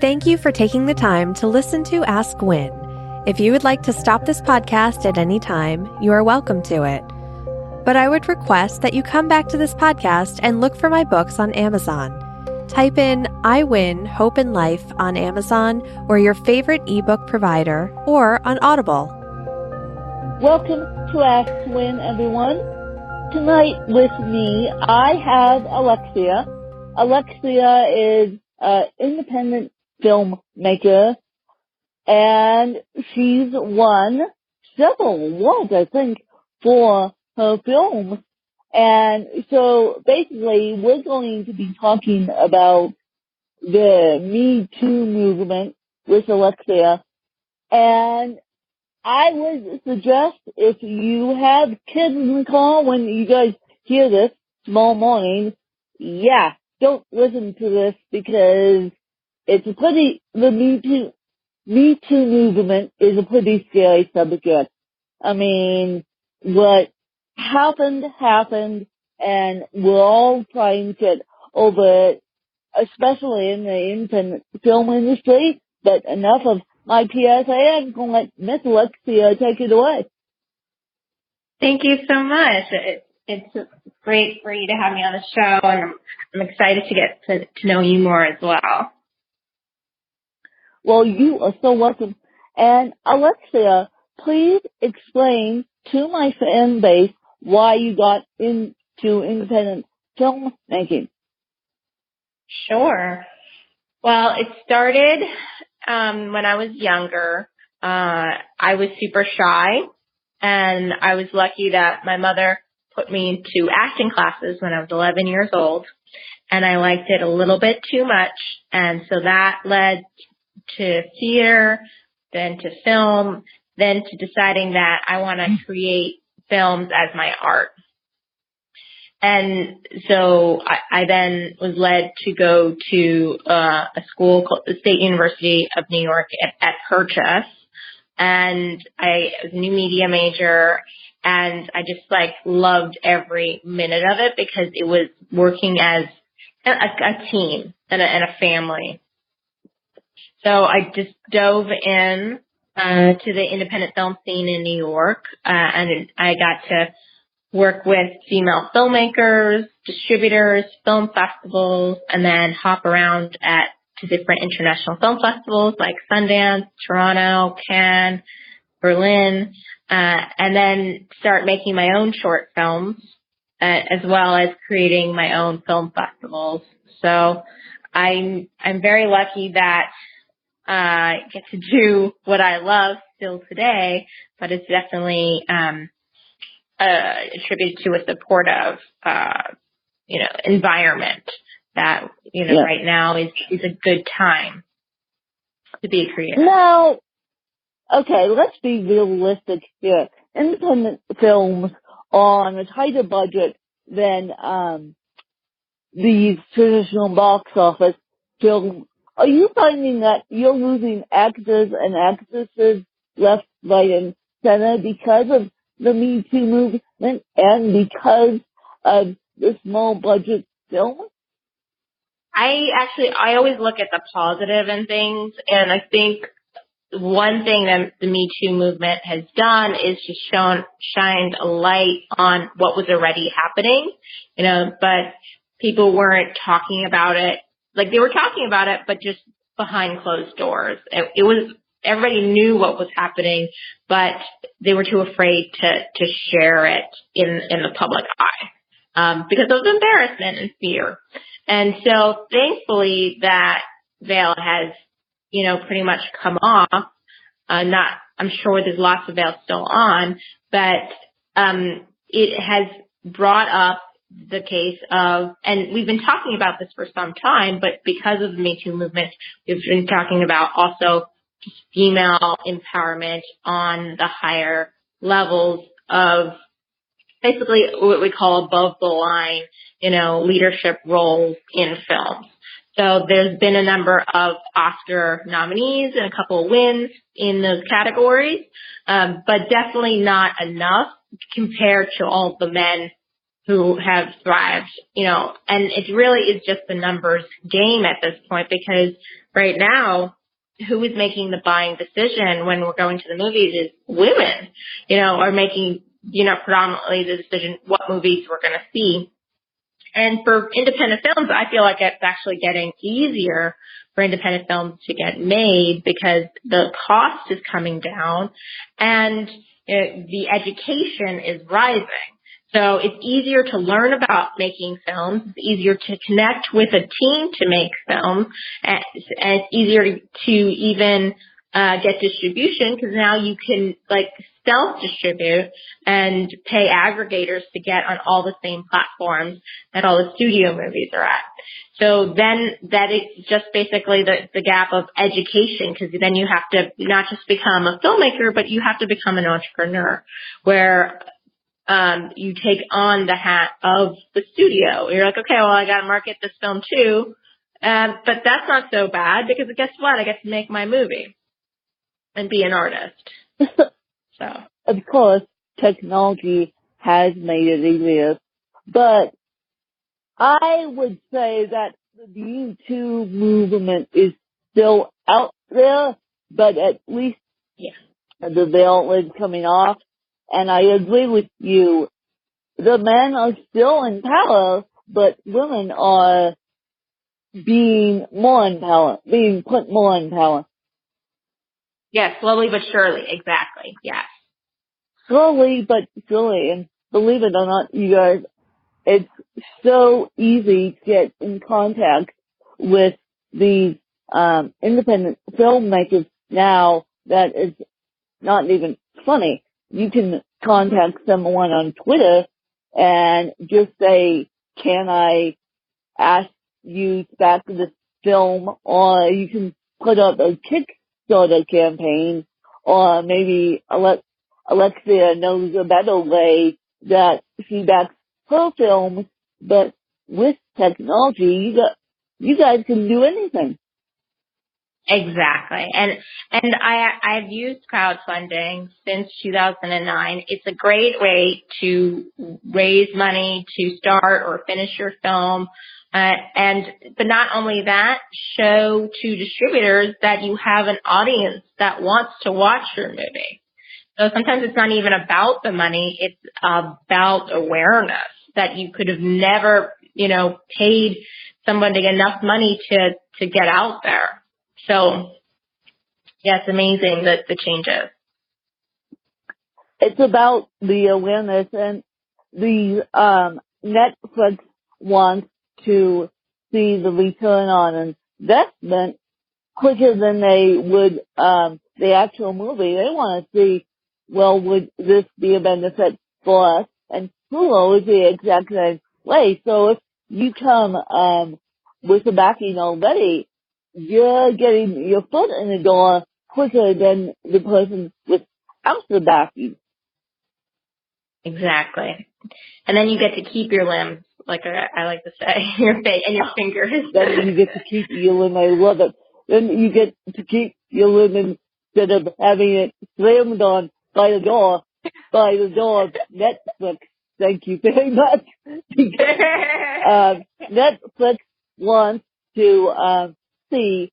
Thank you for taking the time to listen to Ask Win. If you would like to stop this podcast at any time, you are welcome to it. But I would request that you come back to this podcast and look for my books on Amazon. Type in I Win, Hope in Life on Amazon or your favorite ebook provider or on Audible. Welcome to Ask Win, everyone. Tonight with me, I have Alexia. Alexia is an independent filmmaker, and she's won several awards, I think, for her films. And so basically, we're going to be talking about the Me Too movement with Alexia. And I would suggest if you have kids in the car when you guys hear this tomorrow morning, don't listen to this because it's the Me Too movement is a pretty scary subject. I mean, what happened, and we're all trying to get over it, especially in the independent film industry. But enough of my PSA. I'm going to let Miss Alexia take it away. Thank you so much. It's great for you to have me on the show, and I'm excited to get to know you more as well. Well, you are so welcome. And Alexia, please explain to my fan base why you got into independent filmmaking. Sure. Well, it started when I was younger. I was super shy, and I was lucky that my mother put me into acting classes when I was 11 years old, and I liked it a little bit too much, and so that led to theater, then to film, then to deciding that I want to create films as my art. And so I then was led to go to a school called the State University of New York at Purchase. And I was a new media major, and I just loved every minute of it because it was working as a team and a family. So I just dove in to the independent film scene in New York, and I got to work with female filmmakers, distributors, film festivals, and then hop around to different international film festivals like Sundance, Toronto, Cannes, Berlin, and then start making my own short films, as well as creating my own film festivals. So I'm very lucky that I get to do what I love still today, but it's definitely attributed to a supportive, environment that, right now is a good time to be a creator. Now, okay, let's be realistic here. Independent films are on a tighter budget than the traditional box office film. Are you finding that you're losing actors and actresses left, right, and center because of the Me Too movement and because of the small budget film? I always look at the positive in things, and I think one thing that the Me Too movement has done is just shined a light on what was already happening, but people weren't talking about it. They were talking about it, but just behind closed doors. It was, everybody knew what was happening, but they were too afraid to share it in the public eye, because of embarrassment and fear. And so thankfully that veil has, pretty much come off. I'm sure there's lots of veils still on, but, it has brought up the case of, and we've been talking about this for some time, but because of the Me Too movement, we've been talking about also just female empowerment on the higher levels of basically what we call above the line, leadership roles in films. So there's been a number of Oscar nominees and a couple of wins in those categories, but definitely not enough compared to all the men who have thrived, and it really is just the numbers game at this point, because right now, who is making the buying decision when we're going to the movies is women, are making, predominantly the decision what movies we're going to see. And for independent films, I feel like it's actually getting easier for independent films to get made because the cost is coming down and the education is rising. So it's easier to learn about making films. It's easier to connect with a team to make films. And it's easier to even get distribution, because now you can self-distribute and pay aggregators to get on all the same platforms that all the studio movies are at. So then that is just basically the gap of education, because then you have to not just become a filmmaker, but you have to become an entrepreneur, where you take on the hat of the studio. You're like, okay, well, I got to market this film too. But that's not so bad, because guess what? I get to make my movie and be an artist. So, of course, technology has made it easier, but I would say that the YouTube movement is still out there, but at least the veil is coming off. And I agree with you. The men are still in power, but women are being more in power, being put more in power. Yes, slowly but surely. Exactly. Yes. Slowly but surely. And believe it or not, you guys, it's so easy to get in contact with these independent filmmakers now that it's not even funny. You can contact someone on Twitter and just say, can I ask you to back this film? Or you can put up a Kickstarter campaign, or maybe Alexia knows a better way that she backs her films. But with technology, you guys can do anything. Exactly. And I've used crowdfunding since 2009. It's a great way to raise money to start or finish your film. But not only that, show to distributors that you have an audience that wants to watch your movie. So sometimes it's not even about the money. It's about awareness that you could have never, paid someone to get enough money to get out there. So, yeah, it's amazing the changes. It's about the awareness, and the Netflix wants to see the return on investment quicker than they would the actual movie. They want to see, well, would this be a benefit for us? And Hulu is the exact same way. So if you come with the backing already, you're getting your foot in the door quicker than the person without the backing. Exactly. And then you get to keep your limbs, like I like to say, your face and your fingers. Then you get to keep your limb. I love it. Then you get to keep your limb instead of having it slammed on by the door of Netflix. Thank you very much. Netflix wants to see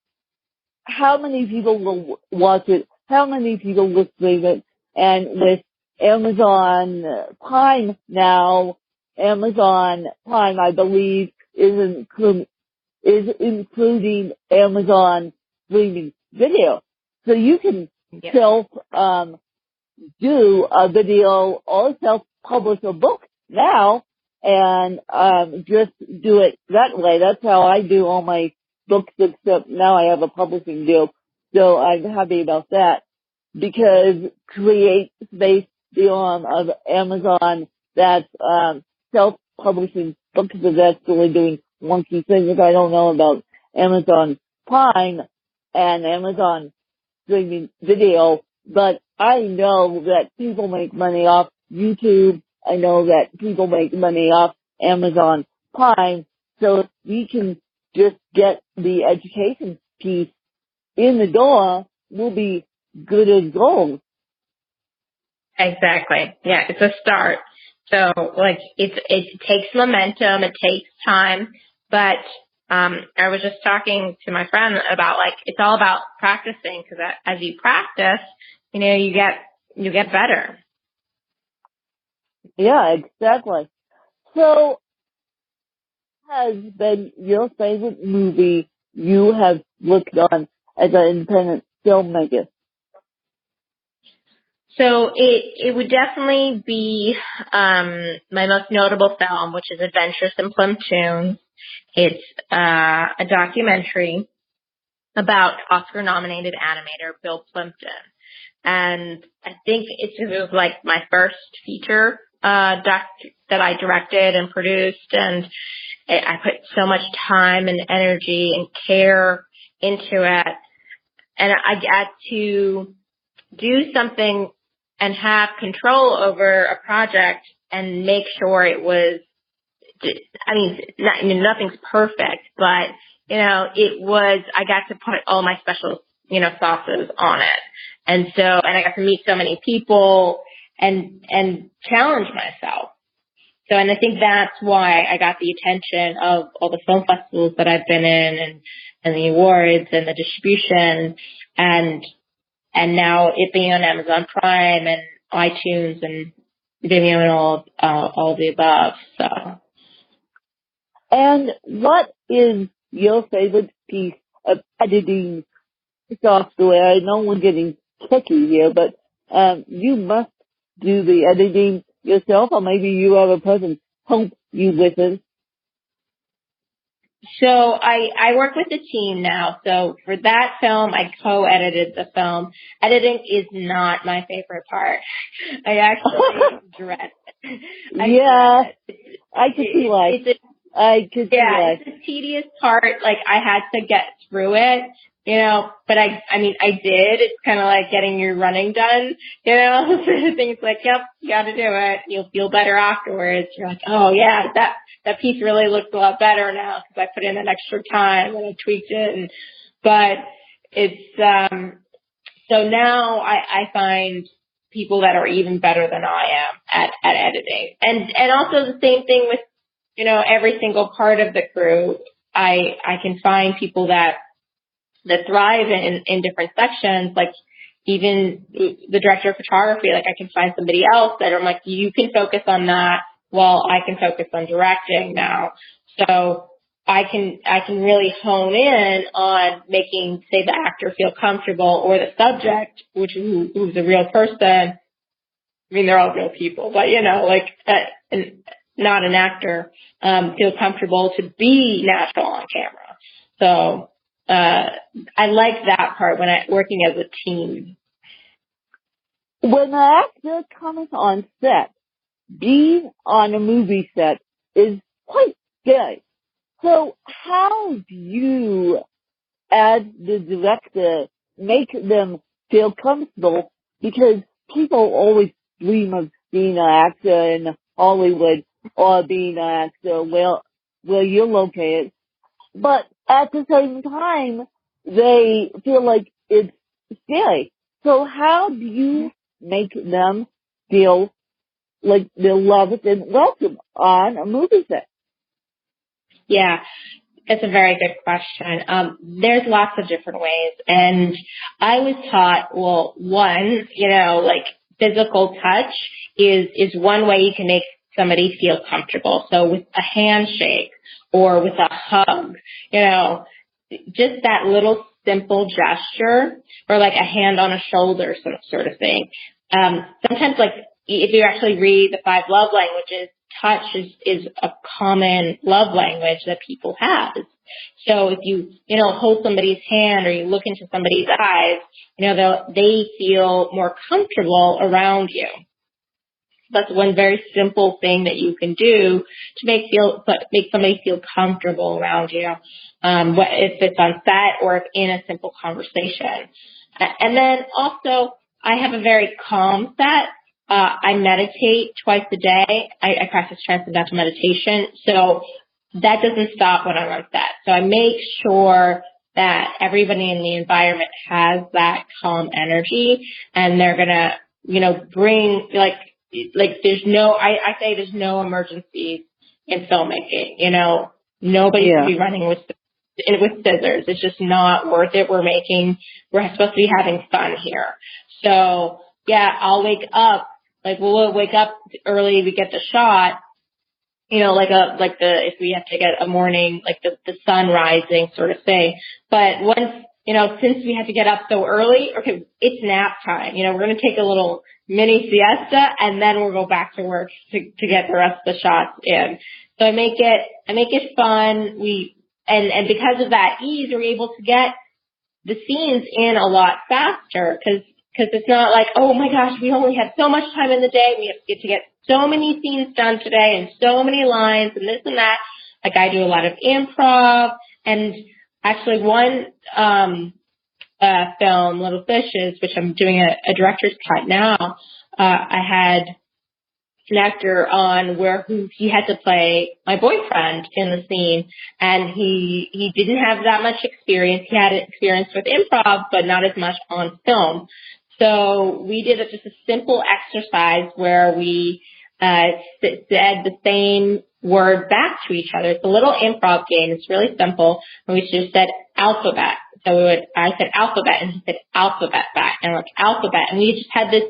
how many people will watch it, how many people will stream it, and with Amazon Prime now, Amazon Prime, I believe, is including Amazon streaming video. So you can do a video or self-publish a book now and just do it that way. That's how I do all my books, except now I have a publishing deal. So I'm happy about that, because create space beyond of Amazon that's self-publishing books is actually doing wonky things. I don't know about Amazon Prime and Amazon streaming video, but I know that people make money off YouTube. I know that people make money off Amazon Prime. So if we can just get the education piece in the door, we'll be good as gold. Exactly. Yeah, it's a start. So like it takes momentum, it takes time, but I was just talking to my friend about like it's all about practicing because as you practice, you get better. Yeah, exactly. So, has been your favorite movie you have looked on as an independent filmmaker? So it would definitely be my most notable film, which is Adventures in Platoon. It's a documentary about Oscar-nominated animator Bill Plimpton. And I think it was like my first feature doc that I directed and produced, and I put so much time and energy and care into it. And I got to do something and have control over a project and make sure it was, nothing's perfect, but, it was, I got to put all my special, sauces on it. And I got to meet so many people and challenge myself. So, and I think that's why I got the attention of all the film festivals that I've been in and the awards and the distribution and now it being on Amazon Prime and iTunes and Vimeo and all the above. So. And what is your favorite piece of editing software? I know we're getting techy here, but you must do the editing yourself, or maybe you have a person help you with it. So I work with the team now. So for that film, I co-edited the film. Editing is not my favorite part. I actually dread it. I could see why. It's a tedious part. Like I had to get through it, but I did. It's kind of like getting your running done, things like, yep, you got to do it. You'll feel better afterwards. You're like, oh yeah, that piece really looks a lot better now because I put in an extra time and I tweaked it. But it's, so now I find people that are even better than I am at editing. And also the same thing with, every single part of the crew. I can find people that thrive in different sections, like even the director of photography, like I can find somebody else that I'm like, you can focus on that while I can focus on directing now. So I can really hone in on making, say, the actor feel comfortable or the subject, who's a real person. They're all real people, but not an actor, feel comfortable to be natural on camera. So, I like that part when working as a team. When an actor comes on set, being on a movie set is quite scary. So how do you, as the director, make them feel comfortable? Because people always dream of being an actor in Hollywood or being an actor where you're located. But at the same time, they feel like it's scary. So how do you make them feel like they're loved and welcome on a movie set? Yeah, that's a very good question. There's lots of different ways. And I was taught, well, one, like physical touch is one way you can make somebody feel comfortable. So with a handshake or with a hug, just that little simple gesture or like a hand on a shoulder sort of thing. Sometimes like if you actually read the 5 love languages, touch is a common love language that people have. So if you, hold somebody's hand or you look into somebody's eyes, they feel more comfortable around you. That's one very simple thing that you can do to make somebody feel comfortable around you, if it's on set or if in a simple conversation. And then also, I have a very calm set. I meditate twice a day. I practice transcendental meditation, so that doesn't stop when I'm on set. So I make sure that everybody in the environment has that calm energy, and they're gonna, bring like there's no, I say there's no emergencies in filmmaking. You know, nobody should be running with scissors. It's just not worth it. We're supposed to be having fun here. So yeah, I'll wake up, like we'll wake up early to get the shot, you know, if we have to get a morning, like the sun rising sort of thing. But once, you know, since we have to get up so early, okay, it's nap time. You know, we're going to take a little mini siesta and then we'll go back to work to get the rest of the shots in. So I make it fun. And because of that ease, we're able to get the scenes in a lot faster because it's not like, oh my gosh, we only have so much time in the day. We have to get so many scenes done today and so many lines and this and that. Like I do a lot of improv, and actually one film, Little Fishes, which I'm doing a director's cut now, I had an actor on who he had to play my boyfriend in the scene, and he didn't have that much experience. He had experience with improv, but not as much on film. So we did just a simple exercise where we said the same word back to each other. It's a little improv game. It's really simple. And we just said alphabet. So I said alphabet, and he said alphabet back, and like alphabet. And we just had this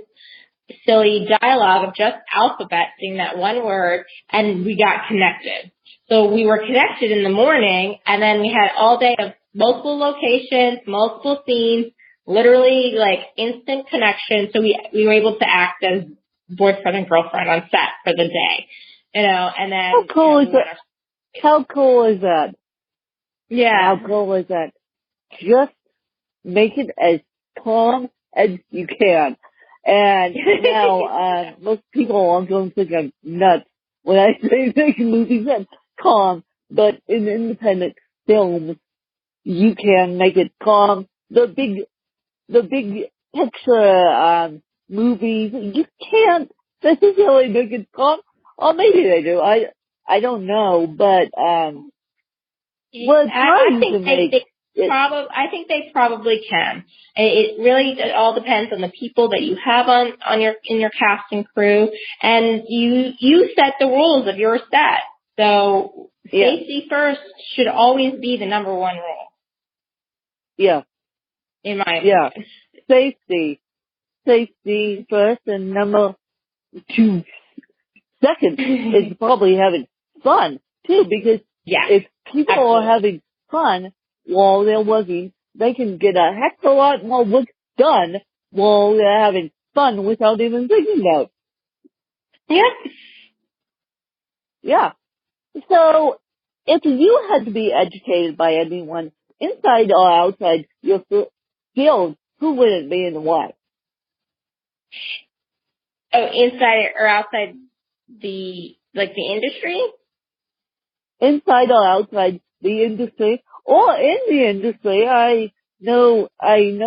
silly dialogue of just alphabet, saying that one word, and we got connected. So we were connected in the morning, and then we had all day of multiple locations, multiple scenes, literally like instant connection. So we were able to act as boyfriend and girlfriend on set for the day, you know. And then how cool is that? How cool is that? Yeah, how cool is that? Just make it as calm as you can. And now, most people are going to think I'm nuts when I say make movies that's calm, but in independent films, you can make it calm. The big picture, movies, you can't necessarily make it calm. Or maybe they do. I don't know, but, we're trying to make I think they probably can. It really all depends on the people that you have in your cast and crew, and you set the rules of your set. So safety first should always be the number one rule. Yeah. In my opinion. Safety first, and number two, second is probably having fun too, because if people are having fun while they're working, they can get a heck of a lot more work done while they're having fun without even thinking about it. Yeah. So, if you had to be educated by anyone, inside or outside your field, who would it be and why? Oh, inside or outside the industry? Inside or outside the industry, or in the industry. I know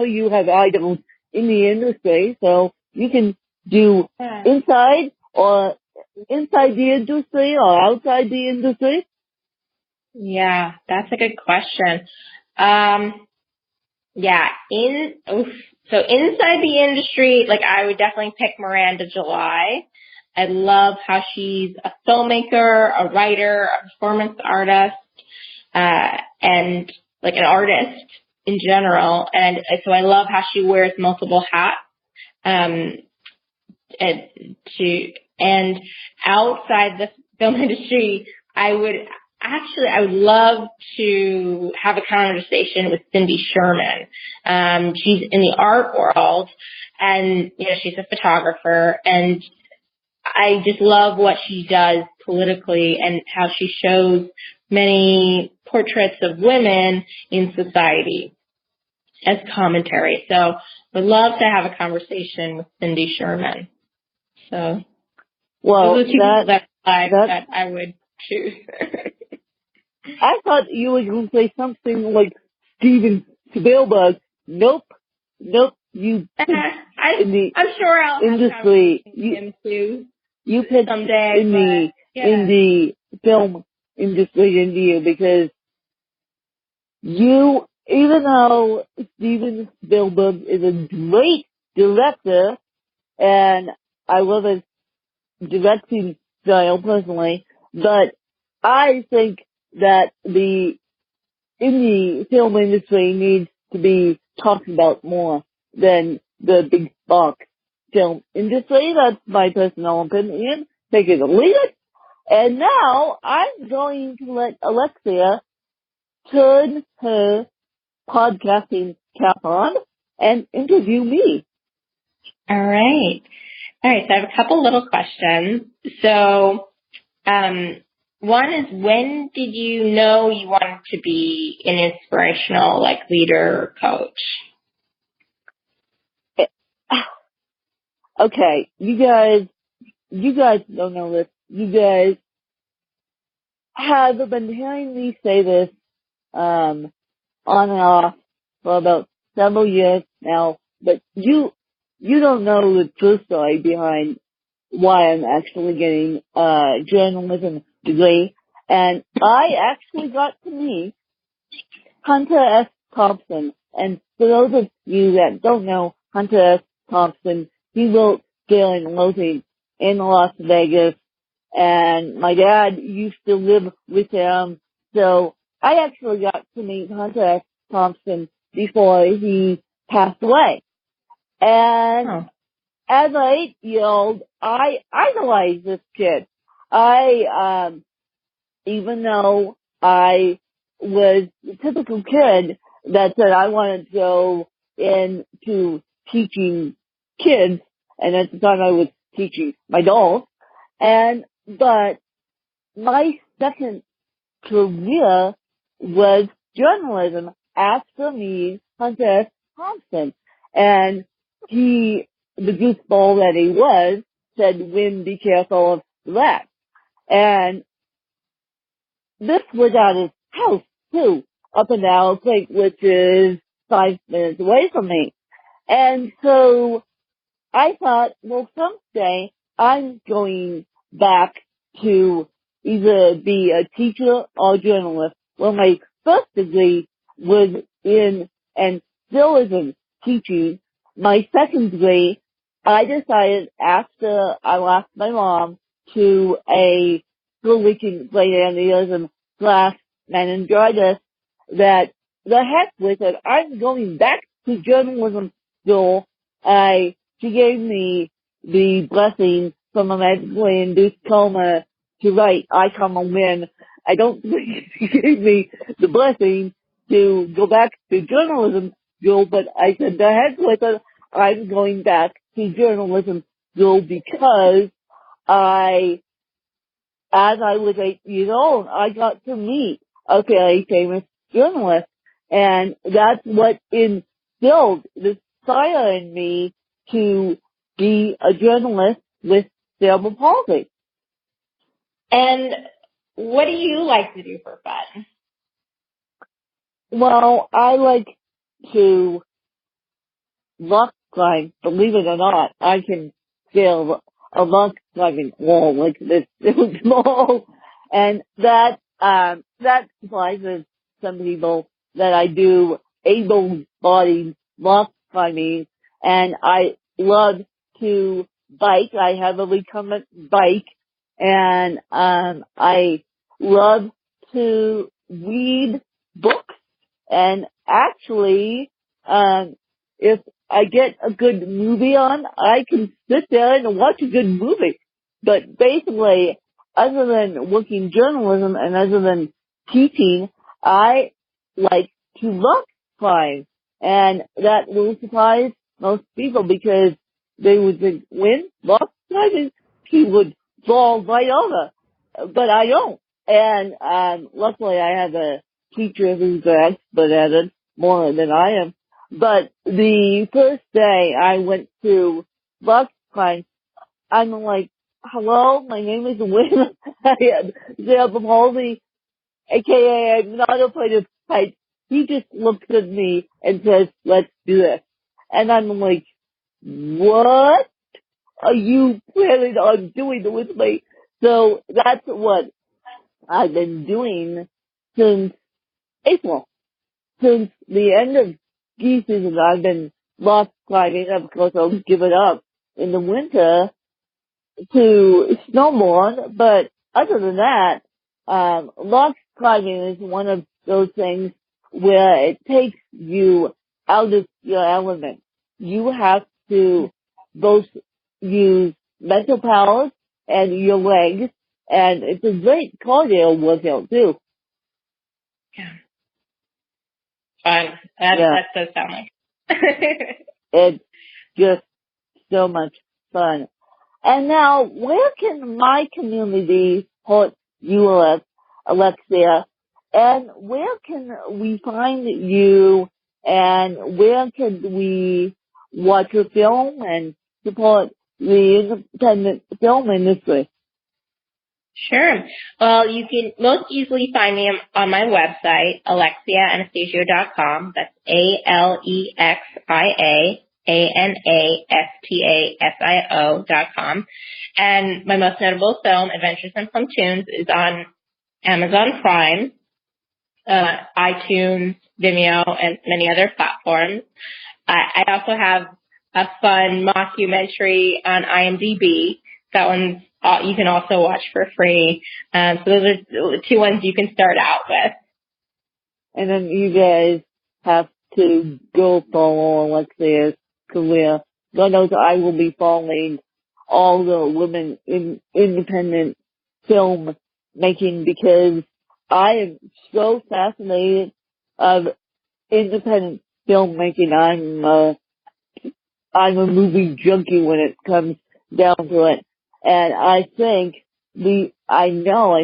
you have idols in the industry, so you can do inside the industry or outside the industry. Yeah, that's a good question. So inside the industry, like I would definitely pick Miranda July. I love how she's a filmmaker, a writer, a performance artist, and like an artist in general. And so I love how she wears multiple hats. And outside the film industry, I would love to have a conversation with Cindy Sherman. She's in the art world, and she's a photographer, and I just love what she does politically and how she shows many portraits of women in society as commentary. So would love to have a conversation with Cindy Sherman. So those are two people that I would choose. I thought you were going to say something like Steven Spielberg. Nope. You I'm sure I'll industry. Have him too. You picked someday in the film industry in you, because you, even though Steven Spielberg is a great director, and I love his directing style personally, but I think that the indie film industry needs to be talked about more than the big box film industry. That's my personal opinion. Take it or leave it. And now I'm going to let Alexia turn her podcasting cap on and interview me. All right. So I have a couple little questions. So, one is, when did you know you wanted to be an inspirational, leader or coach? Okay, you guys don't know this. You guys have been hearing me say this, on and off for about several years now, but you don't know the true story behind why I'm actually getting a journalism degree. And I actually got to meet Hunter S. Thompson. And for those of you that don't know Hunter S. Thompson, he wrote Fear and Loathing in Las Vegas. And my dad used to live with him. So I actually got to meet Hunter S. Thompson before he passed away. And as an 8-year-old, I idolized this kid. Even though I was the typical kid that said I wanted to go into teaching kids, and at the time I was teaching my dolls, but my second career was journalism after me, Hunter S. Thompson. And he, the goofball that he was, said, "Win, be careful of that." And this was at his house, too, up in Allen Creek, which is 5 minutes away from me. And so I thought, well, someday I'm going back to either be a teacher or journalist. Well, my first degree was in, and still is in, teaching. My second degree, I decided after I lost my mom to a school-leaking brain aneurysm / meningitis that the heck with it, I'm going back to journalism school. She gave me the blessing from a medically induced coma to write I Come a Win. I don't think she gave me the blessing to go back to journalism school, but I said, the heck with it, I'm going back to journalism school because as I was 8 years old, I got to meet a very famous journalist, and that's what instilled this fire in me to be a journalist with cerebral palsy. And what do you like to do for fun? Well, I like to rock climb. Believe it or not, I can scale a rock climbing wall like this. It was small, and that surprises some people that I do able-bodied rock climbing, and I love to bike. I have a recumbent bike, and I love to read books. And actually, if I get a good movie on, I can sit there and watch a good movie. But basically, other than working journalism and other than teaching, I like to rock climb. And that will surprise most people because they would think, when rock climbing, he would fall right over. But I don't. And luckily I have a teacher who's an expert at it, more than I am. But the first day I went to rock climb, I'm like, hello, my name is Win. I have cerebral palsy, aka I'm not afraid of heights. He just looks at me and says, let's do this. And I'm like, what are you planning on doing with me? So that's what I've been doing since April. Since the end of ski season, I've been rock climbing. Of course, I'll give it up in the winter. to snowboard, but other than that, rock climbing is one of those things where it takes you out of your element. You have to both use mental powers and your legs, and it's a great cardio workout too. Yeah. Fun. That does sound like. It's just so much fun. And now, where can my community support you, Alexia? And where can we find you? And where can we watch your film and support the independent film industry? Sure. Well, you can most easily find me on my website, alexiaanastasio.com. That's ALEXIAANASTASIO.com. And my most notable film, Adventures in Plum-Tunes, is on Amazon Prime, iTunes, Vimeo, and many other platforms. I also have a fun mockumentary on IMDb. That one's you can also watch for free. So those are the two ones you can start out with. And then you guys have to go follow Alexia's career. God knows I will be following all the women in independent film making because I am so fascinated of independent filmmaking. I'm a movie junkie when it comes down to it. And I think I know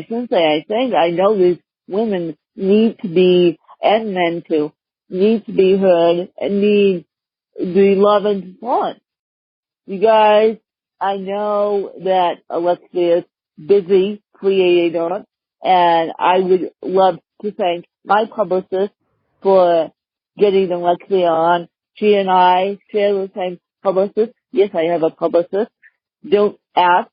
these women need to be, and men too, need to be heard and need to be loved and support. You guys, I know that Alexia is busy creator, and I would love to thank my publicist for getting Alexia on. She and I share the same publicist. Yes, I have a publicist. Don't ask.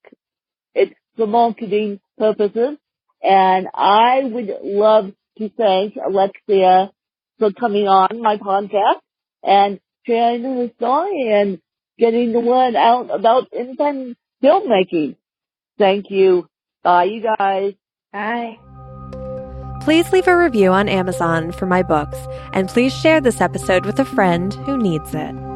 It's for marketing purposes. And I would love to thank Alexia for coming on my podcast and sharing her story and getting the word out about independent filmmaking. Thank you. Bye, you guys. Bye. Please leave a review on Amazon for my books, and please share this episode with a friend who needs it.